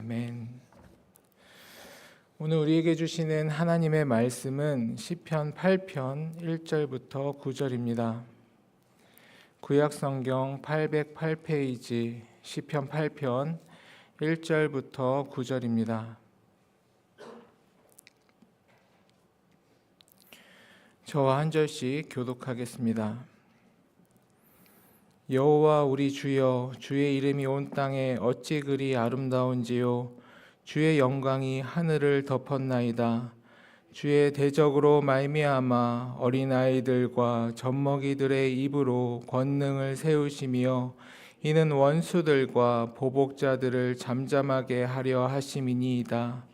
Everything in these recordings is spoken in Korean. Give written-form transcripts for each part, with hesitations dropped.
아멘. 오늘 우리에게 주시는 하나님의 말씀은 시편 8편 1절부터 9절입니다. 구약 성경 808페이지 시편 8편 1절부터 9절입니다. 저와 한 절씩 교독하겠습니다. 여호와 우리 주여, 주의 이름이 온 땅에 어찌 그리 아름다운지요. 주의 영광이 하늘을 덮었나이다. 주의 대적으로 말미암아 어린아이들과 젖먹이들의 입으로 권능을 세우시며 이는 원수들과 보복자들을 잠잠하게 하려 하심이니이다.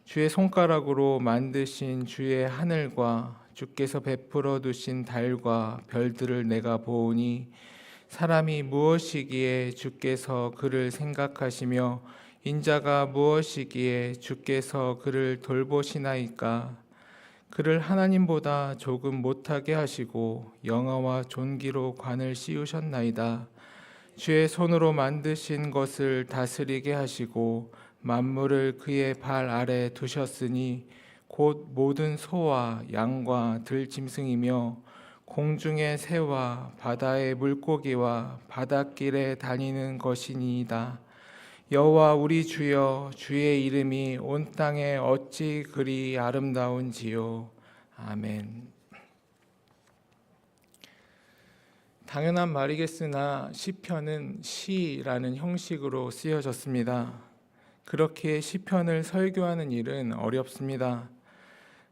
주의 손가락으로 만드신 주의 하늘과 주께서 베풀어 두신 달과 별들을 내가 보오니 사람이 무엇이기에 주께서 그를 생각하시며 인자가 무엇이기에 주께서 그를 돌보시나이까. 그를 하나님보다 조금 못하게 하시고 영화와 존귀로 관을 씌우셨나이다. 주의 손으로 만드신 것을 다스리게 하시고 만물을 그의 발 아래 두셨으니 곧 모든 소와 양과 들짐승이며 공중의 새와 바다의 물고기와 바닷길에 다니는 것이니이다. 여호와 우리 주여, 주의 이름이 온 땅에 어찌 그리 아름다운지요. 아멘. 당연한 말이겠으나 시편은 시라는 형식으로 쓰여졌습니다. 그렇게 시편을 설교하는 일은 어렵습니다.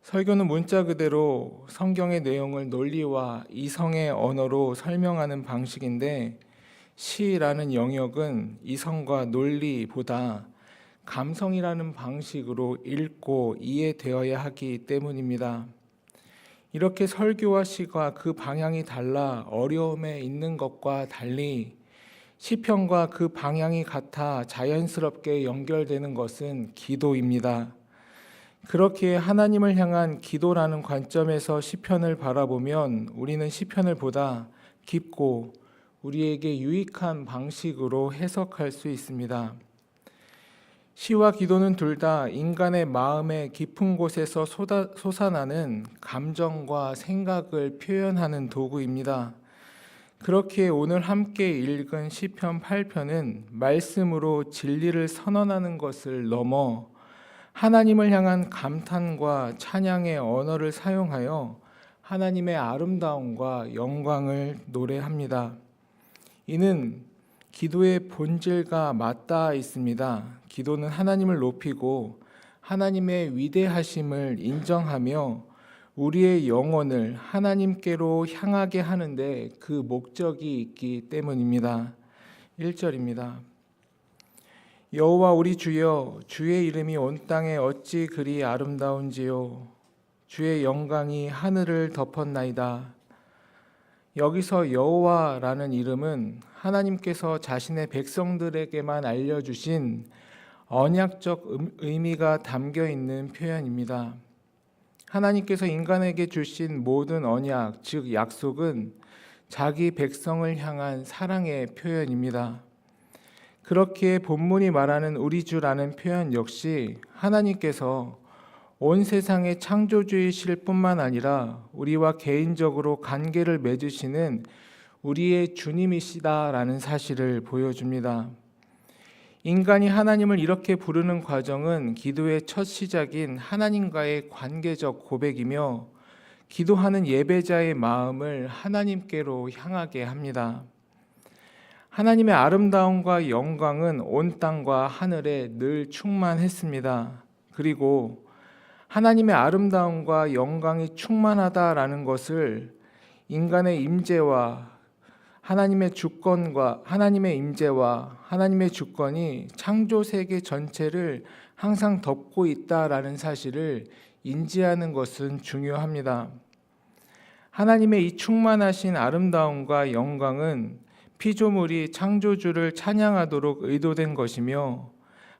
설교는 문자 그대로 성경의 내용을 논리와 이성의 언어로 설명하는 방식인데, 시라는 영역은 이성과 논리보다 감성이라는 방식으로 읽고 이해되어야 하기 때문입니다. 이렇게 설교와 시가 그 방향이 달라 어려움에 있는 것과 달리 시편과 그 방향이 같아 자연스럽게 연결되는 것은 기도입니다. 그렇게 하나님을 향한 기도라는 관점에서 시편을 바라보면 우리는 시편을 보다 깊고 우리에게 유익한 방식으로 해석할 수 있습니다. 시와 기도는 둘 다 인간의 마음의 깊은 곳에서 솟아나는 감정과 생각을 표현하는 도구입니다. 그렇게 오늘 함께 읽은 시편 8편은 말씀으로 진리를 선언하는 것을 넘어 하나님을 향한 감탄과 찬양의 언어를 사용하여 하나님의 아름다움과 영광을 노래합니다. 이는 기도의 본질과 맞닿아 있습니다. 기도는 하나님을 높이고 하나님의 위대하심을 인정하며 우리의 영혼을 하나님께로 향하게 하는데 그 목적이 있기 때문입니다. 1절입니다. 여호와 우리 주여, 주의 이름이 온 땅에 어찌 그리 아름다운지요. 주의 영광이 하늘을 덮었나이다. 여기서 여호와라는 이름은 하나님께서 자신의 백성들에게만 알려주신 언약적 의미가 담겨 있는 표현입니다. 하나님께서 인간에게 주신 모든 언약, 즉 약속은 자기 백성을 향한 사랑의 표현입니다. 그렇기에 본문이 말하는 우리 주라는 표현 역시 하나님께서 온 세상의 창조주이실 뿐만 아니라 우리와 개인적으로 관계를 맺으시는 우리의 주님이시다라는 사실을 보여줍니다. 인간이 하나님을 이렇게 부르는 과정은 기도의 첫 시작인 하나님과의 관계적 고백이며 기도하는 예배자의 마음을 하나님께로 향하게 합니다. 하나님의 아름다움과 영광은 온 땅과 하늘에 늘 충만했습니다. 그리고 하나님의 아름다움과 영광이 충만하다라는 것을 인간의 임재와 하나님의 주권과 하나님의 임재와 하나님의 주권이 창조 세계 전체를 항상 덮고 있다라는 사실을 인지하는 것은 중요합니다. 하나님의 이 충만하신 아름다움과 영광은 피조물이 창조주를 찬양하도록 의도된 것이며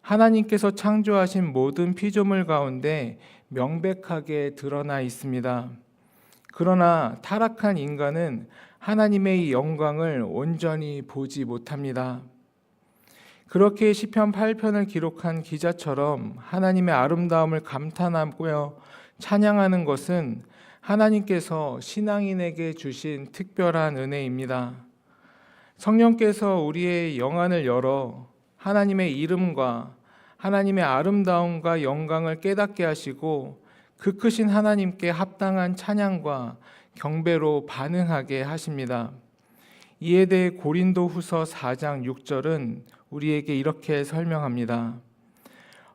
하나님께서 창조하신 모든 피조물 가운데 명백하게 드러나 있습니다. 그러나 타락한 인간은 하나님의 이 영광을 온전히 보지 못합니다. 그렇게 시편 8편을 기록한 기자처럼 하나님의 아름다움을 감탄하며 찬양하는 것은 하나님께서 신앙인에게 주신 특별한 은혜입니다. 성령께서 우리의 영안을 열어 하나님의 이름과 하나님의 아름다움과 영광을 깨닫게 하시고 그 크신 하나님께 합당한 찬양과 경배로 반응하게 하십니다. 이에 대해 고린도후서 4장 6절은 우리에게 이렇게 설명합니다.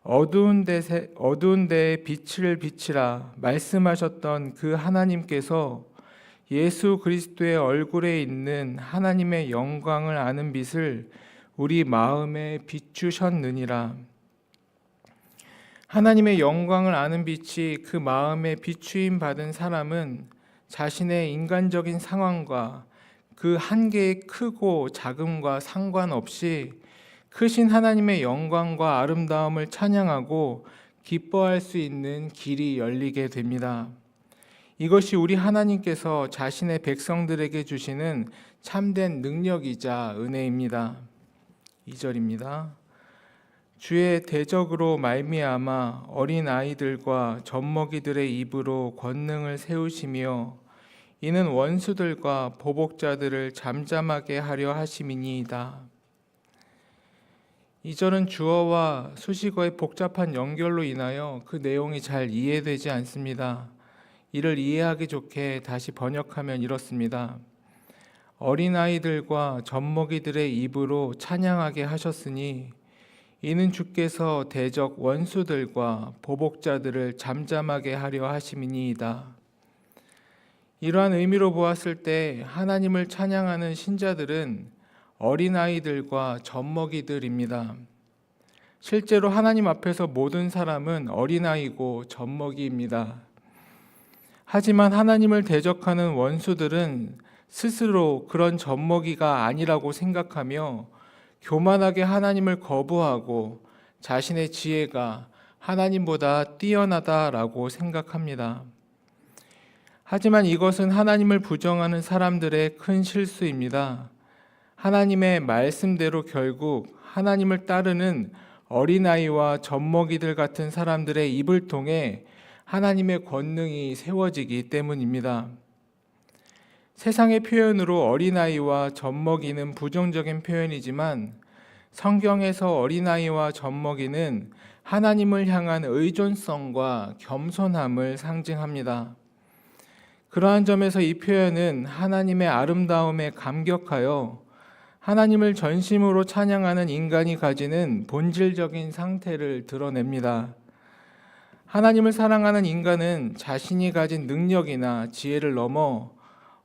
어두운 데에 빛을 비치라 말씀하셨던 그 하나님께서 예수 그리스도의 얼굴에 있는 하나님의 영광을 아는 빛을 우리 마음에 비추셨느니라. 하나님의 영광을 아는 빛이 그 마음에 비추임 받은 사람은 자신의 인간적인 상황과 그 한계의 크고 작음과 상관없이 크신 하나님의 영광과 아름다움을 찬양하고 기뻐할 수 있는 길이 열리게 됩니다. 이것이 우리 하나님께서 자신의 백성들에게 주시는 참된 능력이자 은혜입니다. 2절입니다. 주의 대적으로 말미암아 어린 아이들과 젖먹이들의 입으로 권능을 세우시며 이는 원수들과 보복자들을 잠잠하게 하려 하심이니이다. 2절은 주어와 수식어의 복잡한 연결로 인하여 그 내용이 잘 이해되지 않습니다. 이를 이해하기 좋게 다시 번역하면 이렇습니다. 어린아이들과 젖먹이들의 입으로 찬양하게 하셨으니 이는 주께서 대적 원수들과 보복자들을 잠잠하게 하려 하심이니이다. 이러한 의미로 보았을 때 하나님을 찬양하는 신자들은 어린아이들과 젖먹이들입니다. 실제로 하나님 앞에서 모든 사람은 어린아이고 젖먹이입니다. 하지만 하나님을 대적하는 원수들은 스스로 그런 젖먹이가 아니라고 생각하며 교만하게 하나님을 거부하고 자신의 지혜가 하나님보다 뛰어나다라고 생각합니다. 하지만 이것은 하나님을 부정하는 사람들의 큰 실수입니다. 하나님의 말씀대로 결국 하나님을 따르는 어린아이와 젖먹이들 같은 사람들의 입을 통해 하나님의 권능이 세워지기 때문입니다. 세상의 표현으로 어린아이와 젖먹이는 부정적인 표현이지만 성경에서 어린아이와 젖먹이는 하나님을 향한 의존성과 겸손함을 상징합니다. 그러한 점에서 이 표현은 하나님의 아름다움에 감격하여 하나님을 전심으로 찬양하는 인간이 가지는 본질적인 상태를 드러냅니다. 하나님을 사랑하는 인간은 자신이 가진 능력이나 지혜를 넘어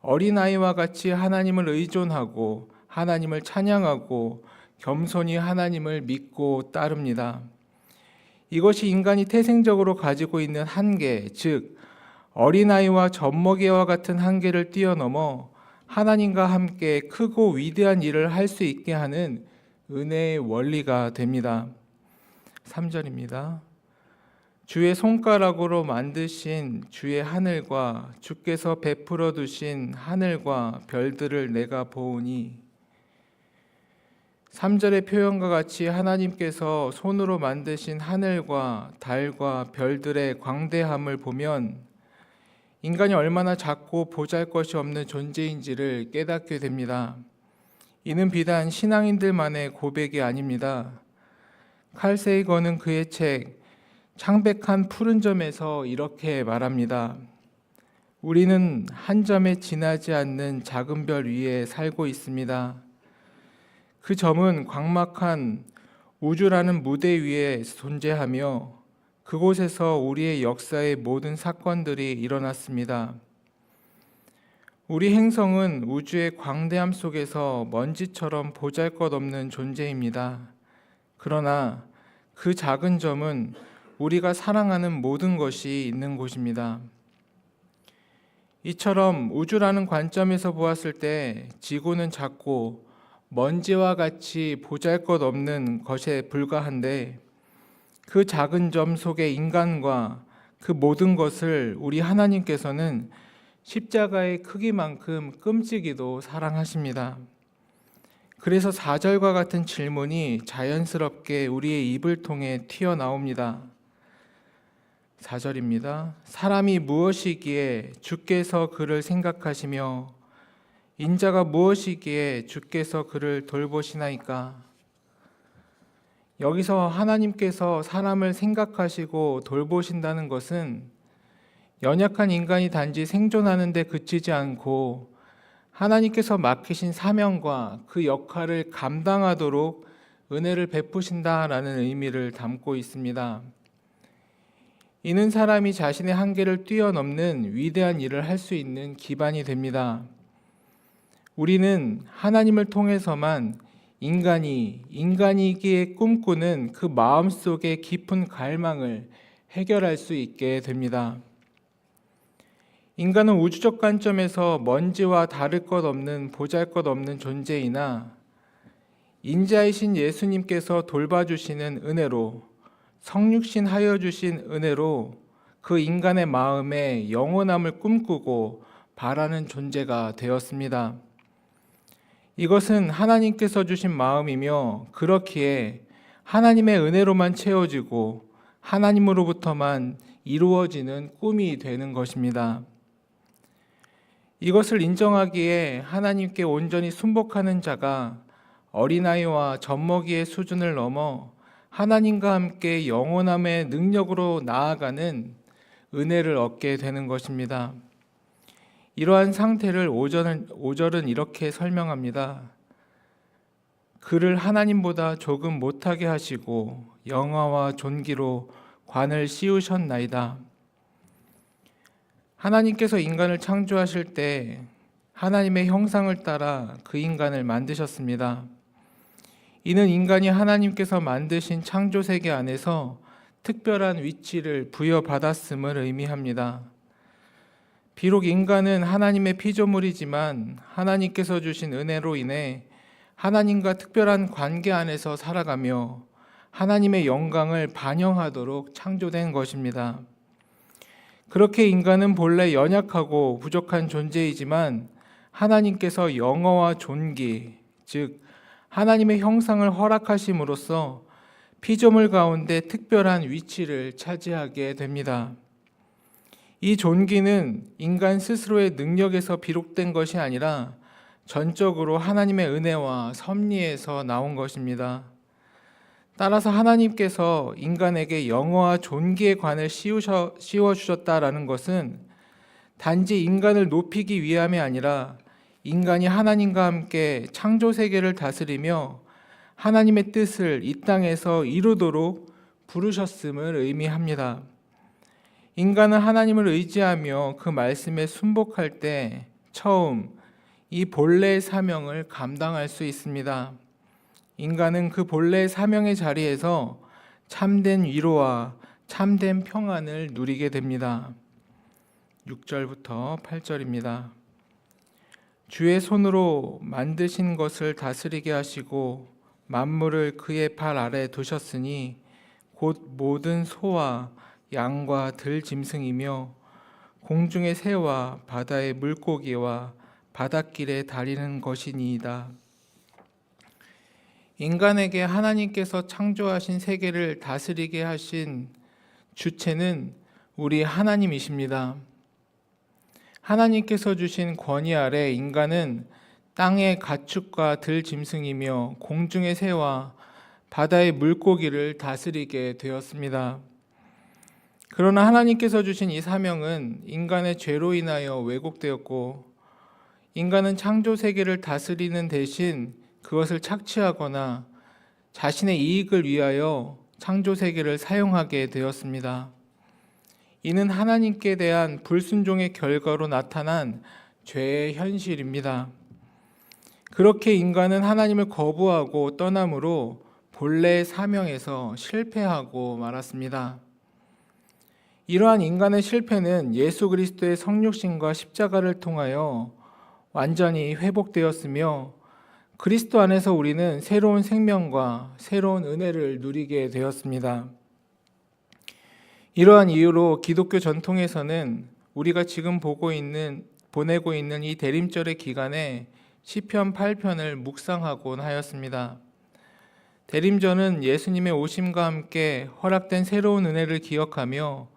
어린아이와 같이 하나님을 의존하고 하나님을 찬양하고 겸손히 하나님을 믿고 따릅니다. 이것이 인간이 태생적으로 가지고 있는 한계, 즉 어린아이와 젖먹이와 같은 한계를 뛰어넘어 하나님과 함께 크고 위대한 일을 할 수 있게 하는 은혜의 원리가 됩니다. 3절입니다. 주의 손가락으로 만드신 주의 하늘과 주께서 베풀어 두신 하늘과 별들을 내가 보으니 3절의 표현과 같이 하나님께서 손으로 만드신 하늘과 달과 별들의 광대함을 보면 인간이 얼마나 작고 보잘것이 없는 존재인지를 깨닫게 됩니다. 이는 비단 신앙인들만의 고백이 아닙니다. 칼 세이건은 그의 책 창백한 푸른 점에서 이렇게 말합니다. 우리는 한 점에 지나지 않는 작은 별 위에 살고 있습니다. 그 점은 광막한 우주라는 무대 위에 존재하며 그곳에서 우리의 역사의 모든 사건들이 일어났습니다. 우리 행성은 우주의 광대함 속에서 먼지처럼 보잘것없는 존재입니다. 그러나 그 작은 점은 우리가 사랑하는 모든 것이 있는 곳입니다. 이처럼 우주라는 관점에서 보았을 때 지구는 작고 먼지와 같이 보잘것없는 것에 불과한데 그 작은 점 속의 인간과 그 모든 것을 우리 하나님께서는 십자가의 크기만큼 끔찍이도 사랑하십니다. 그래서 4절과 같은 질문이 자연스럽게 우리의 입을 통해 튀어나옵니다. 4절입니다. 사람이 무엇이기에 주께서 그를 생각하시며 인자가 무엇이기에 주께서 그를 돌보시나이까. 여기서 하나님께서 사람을 생각하시고 돌보신다는 것은 연약한 인간이 단지 생존하는 데 그치지 않고 하나님께서 맡기신 사명과 그 역할을 감당하도록 은혜를 베푸신다라는 의미를 담고 있습니다. 이는 사람이 자신의 한계를 뛰어넘는 위대한 일을 할 수 있는 기반이 됩니다. 우리는 하나님을 통해서만 인간이기에 꿈꾸는 그 마음속의 깊은 갈망을 해결할 수 있게 됩니다. 인간은 우주적 관점에서 먼지와 다를 것 없는 보잘것없는 존재이나 인자이신 예수님께서 돌봐주시는 은혜로 성육신 하여 주신 은혜로 그 인간의 마음에 영원함을 꿈꾸고 바라는 존재가 되었습니다. 이것은 하나님께서 주신 마음이며 그렇기에 하나님의 은혜로만 채워지고 하나님으로부터만 이루어지는 꿈이 되는 것입니다. 이것을 인정하기에 하나님께 온전히 순복하는 자가 어린아이와 젖먹이의 수준을 넘어 하나님과 함께 영원함의 능력으로 나아가는 은혜를 얻게 되는 것입니다. 이러한 상태를 5절은 이렇게 설명합니다. 그를 하나님보다 조금 못하게 하시고 영화와 존귀로 관을 씌우셨나이다. 하나님께서 인간을 창조하실 때 하나님의 형상을 따라 그 인간을 만드셨습니다. 이는 인간이 하나님께서 만드신 창조 세계 안에서 특별한 위치를 부여받았음을 의미합니다. 비록 인간은 하나님의 피조물이지만 하나님께서 주신 은혜로 인해 하나님과 특별한 관계 안에서 살아가며 하나님의 영광을 반영하도록 창조된 것입니다. 그렇게 인간은 본래 연약하고 부족한 존재이지만 하나님께서 영어와 존귀, 즉 하나님의 형상을 허락하심으로써 피조물 가운데 특별한 위치를 차지하게 됩니다. 이 존귀는 인간 스스로의 능력에서 비롯된 것이 아니라 전적으로 하나님의 은혜와 섭리에서 나온 것입니다. 따라서 하나님께서 인간에게 영어와 존귀의 관을 씌워주셨다라는 것은 단지 인간을 높이기 위함이 아니라 인간이 하나님과 함께 창조 세계를 다스리며 하나님의 뜻을 이 땅에서 이루도록 부르셨음을 의미합니다. 인간은 하나님을 의지하며 그 말씀에 순복할 때 처음 이 본래의 사명을 감당할 수 있습니다. 인간은 그 본래의 사명의 자리에서 참된 위로와 참된 평안을 누리게 됩니다. 6절부터 8절입니다. 주의 손으로 만드신 것을 다스리게 하시고 만물을 그의 발 아래 두셨으니 곧 모든 소와 양과 들 짐승이며 공중의 새와 바다의 물고기와 바닷길에 다니는 것이니이다. 인간에게 하나님께서 창조하신 세계를 다스리게 하신 주체는 우리 하나님이십니다. 하나님께서 주신 권위 아래 인간은 땅의 가축과 들 짐승이며 공중의 새와 바다의 물고기를 다스리게 되었습니다. 그러나 하나님께서 주신 이 사명은 인간의 죄로 인하여 왜곡되었고 인간은 창조 세계를 다스리는 대신 그것을 착취하거나 자신의 이익을 위하여 창조 세계를 사용하게 되었습니다. 이는 하나님께 대한 불순종의 결과로 나타난 죄의 현실입니다. 그렇게 인간은 하나님을 거부하고 떠남으로 본래의 사명에서 실패하고 말았습니다. 이러한 인간의 실패는 예수 그리스도의 성육신과 십자가를 통하여 완전히 회복되었으며 그리스도 안에서 우리는 새로운 생명과 새로운 은혜를 누리게 되었습니다. 이러한 이유로 기독교 전통에서는 우리가 지금 보내고 있는 이 대림절의 기간에 시편 8편을 묵상하곤 하였습니다. 대림절은 예수님의 오심과 함께 허락된 새로운 은혜를 기억하며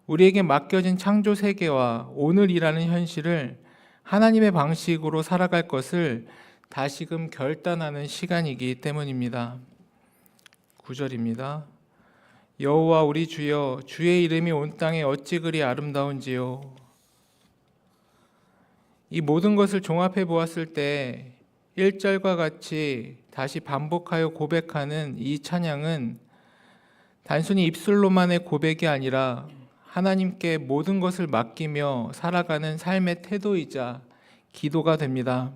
우리에게 맡겨진 창조 세계와 오늘이라는 현실을 하나님의 방식으로 살아갈 것을 다시금 결단하는 시간이기 때문입니다. 9절입니다. 여호와 우리 주여, 주의 이름이 온 땅에 어찌 그리 아름다운지요. 이 모든 것을 종합해 보았을 때 1절과 같이 다시 반복하여 고백하는 이 찬양은 단순히 입술로만의 고백이 아니라 하나님께 모든 것을 맡기며 살아가는 삶의 태도이자 기도가 됩니다.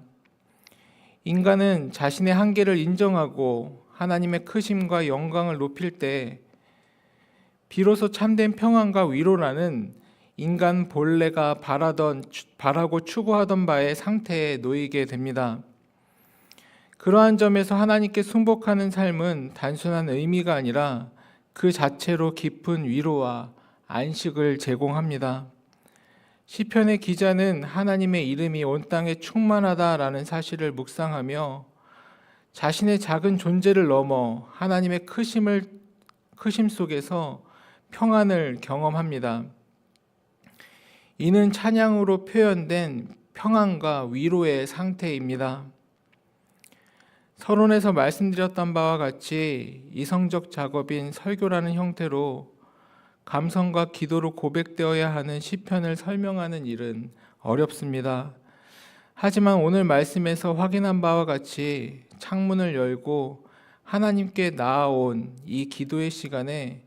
인간은 자신의 한계를 인정하고 하나님의 크심과 영광을 높일 때 비로소 참된 평안과 위로라는 인간 본래가 바라고 추구하던 바의 상태에 놓이게 됩니다. 그러한 점에서 하나님께 순복하는 삶은 단순한 의미가 아니라 그 자체로 깊은 위로와 안식을 제공합니다. 시편의 기자는 하나님의 이름이 온 땅에 충만하다라는 사실을 묵상하며 자신의 작은 존재를 넘어 하나님의 크심 속에서 평안을 경험합니다. 이는 찬양으로 표현된 평안과 위로의 상태입니다. 서론에서 말씀드렸던 바와 같이 이성적 작업인 설교라는 형태로 감성과 기도로 고백되어야 하는 시편을 설명하는 일은 어렵습니다. 하지만 오늘 말씀에서 확인한 바와 같이 창문을 열고 하나님께 나아온 이 기도의 시간에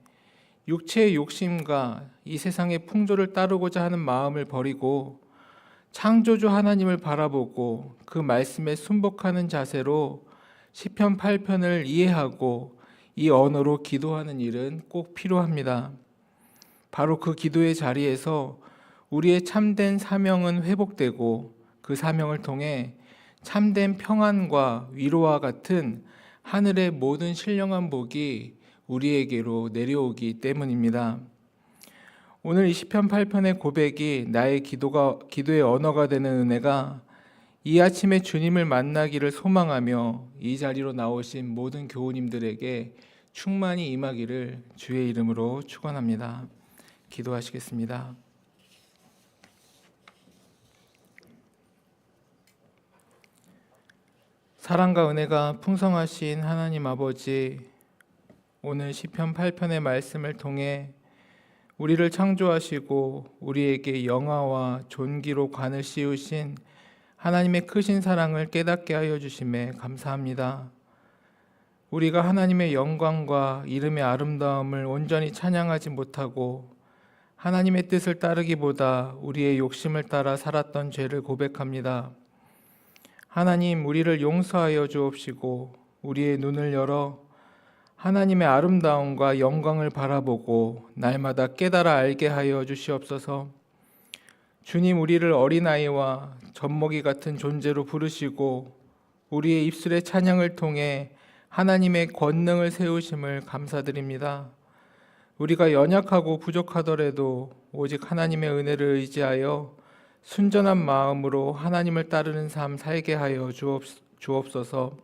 육체의 욕심과 이 세상의 풍조를 따르고자 하는 마음을 버리고 창조주 하나님을 바라보고 그 말씀에 순복하는 자세로 시편 8편을 이해하고 이 언어로 기도하는 일은 꼭 필요합니다. 바로 그 기도의 자리에서 우리의 참된 사명은 회복되고 그 사명을 통해 참된 평안과 위로와 같은 하늘의 모든 신령한 복이 우리에게로 내려오기 때문입니다. 오늘 이 시편 8편의 고백이 나의 기도의 언어가 되는 은혜가 이 아침에 주님을 만나기를 소망하며 이 자리로 나오신 모든 교우님들에게 충만히 임하기를 주의 이름으로 축원합니다. 기도하시겠습니다. 사랑과 은혜가 풍성하신 하나님 아버지, 오늘 시편 8편의 말씀을 통해 우리를 창조하시고 우리에게 영화와 존귀로 관을 씌우신 하나님의 크신 사랑을 깨닫게 하여 주심에 감사합니다. 우리가 하나님의 영광과 이름의 아름다움을 온전히 찬양하지 못하고 하나님의 뜻을 따르기보다 우리의 욕심을 따라 살았던 죄를 고백합니다. 하나님, 우리를 용서하여 주옵시고 우리의 눈을 열어 하나님의 아름다움과 영광을 바라보고 날마다 깨달아 알게 하여 주시옵소서. 주님, 우리를 어린아이와 젖먹이 같은 존재로 부르시고 우리의 입술의 찬양을 통해 하나님의 권능을 세우심을 감사드립니다. 우리가 연약하고 부족하더라도 오직 하나님의 은혜를 의지하여 순전한 마음으로 하나님을 따르는 삶 살게 하여 주옵소서.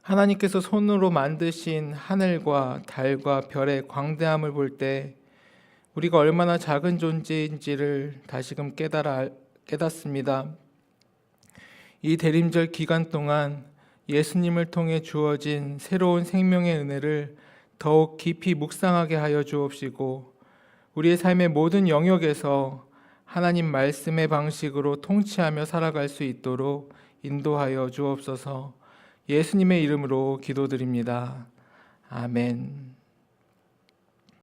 하나님께서 손으로 만드신 하늘과 달과 별의 광대함을 볼 때 우리가 얼마나 작은 존재인지를 다시금 깨닫습니다. 이 대림절 기간 동안 예수님을 통해 주어진 새로운 생명의 은혜를 더욱 깊이 묵상하게 하여 주옵시고 우리의 삶의 모든 영역에서 하나님 말씀의 방식으로 통치하며 살아갈 수 있도록 인도하여 주옵소서. 예수님의 이름으로 기도드립니다. 아멘.